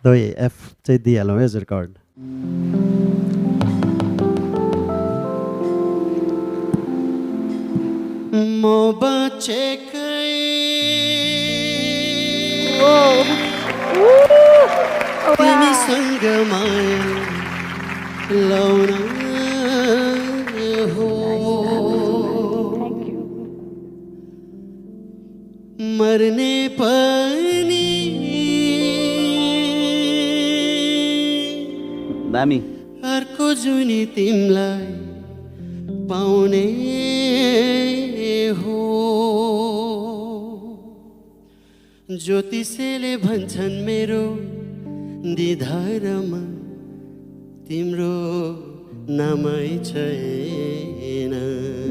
दोही एफ चाहिँ दिइहालौँ है हजुर कर्ड म बचेकै तिमीसँग माया लाउन हो मर्ने पनि दामी अर्को जुनी तिमलाई पाउने हो ज्योतिषीले भन्छन् मेरो निधारमा तिम्रो नामै छैन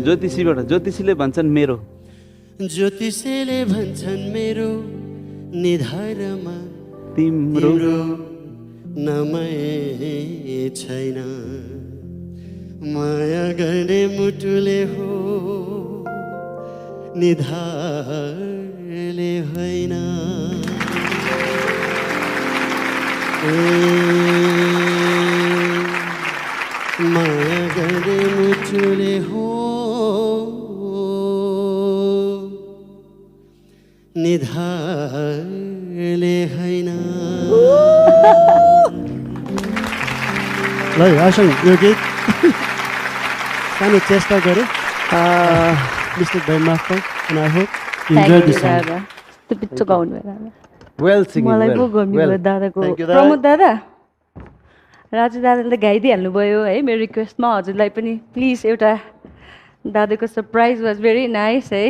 ज्योतिषीले भन्छन् मेरो ज्योतिषीले भन्छन् मेरो निधारमा तिम्रो नामै छैन माया गर्ने मुटुले हो निधारले होइन माया गर्ने मुटुले हो निधारले होइन ल आशा यो गीत सानो चेष्टा गरेँ मिस्टेक बाई माफ पाऊँ and I hope you enjoyed the song. त्यो पिक्चर गाउनु भएर वेल सिंगिङ मलाई पो गर्नु भयो दादाको प्रमोद दादा राजु दादाले त गाइदिइहाल्नु भयो है मेरो रिक्वेस्टमा हजुरलाई पनि प्लिज एउटा दादाको सरप्राइज वाज भेरी नाइस है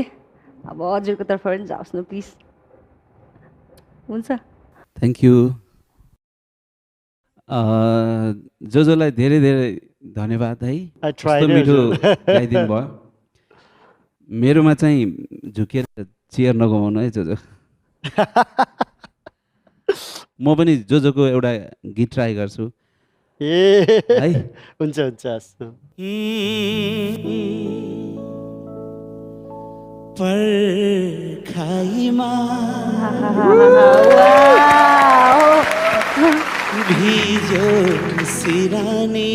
अब हजुरको तर्फबाट पनि जाओस् न प्लिज हुन्छ थ्याङ्क यू जोजोलाई धेरै धेरै धन्यवाद है यस्तो मिठो गाइदिनु भयो मेरोमा चाहिँ झुकेर चेयर नगुमाउनु है जोजो म पनि जोजोको एउटा गीत ट्राई गर्छु ए है हुन्छ हुन्छ पर्खाइमा भिजो सिरानी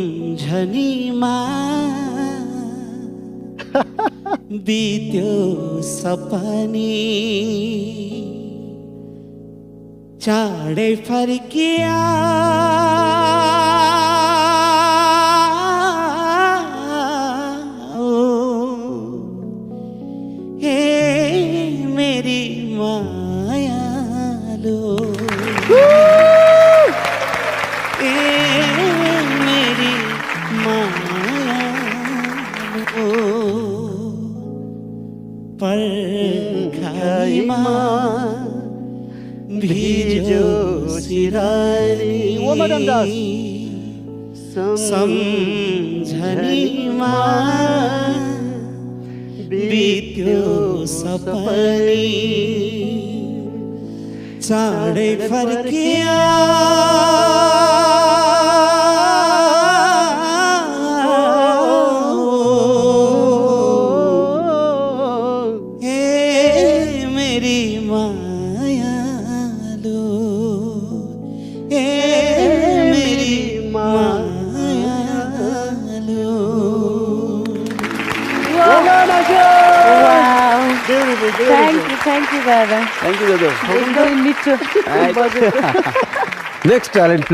सम्झनीमा बित्यो सपनी चाँडै फर्किया हे मेरी मायालु मेरी मायालु पर्खाइमा भिजो सिरानी सम्झनीमा बित्यो सपनी चाँडै फर्किया Thank you, Dada. Thank you जोजो एकदमै मिठो नेक्स्ट ट्यालेन्ट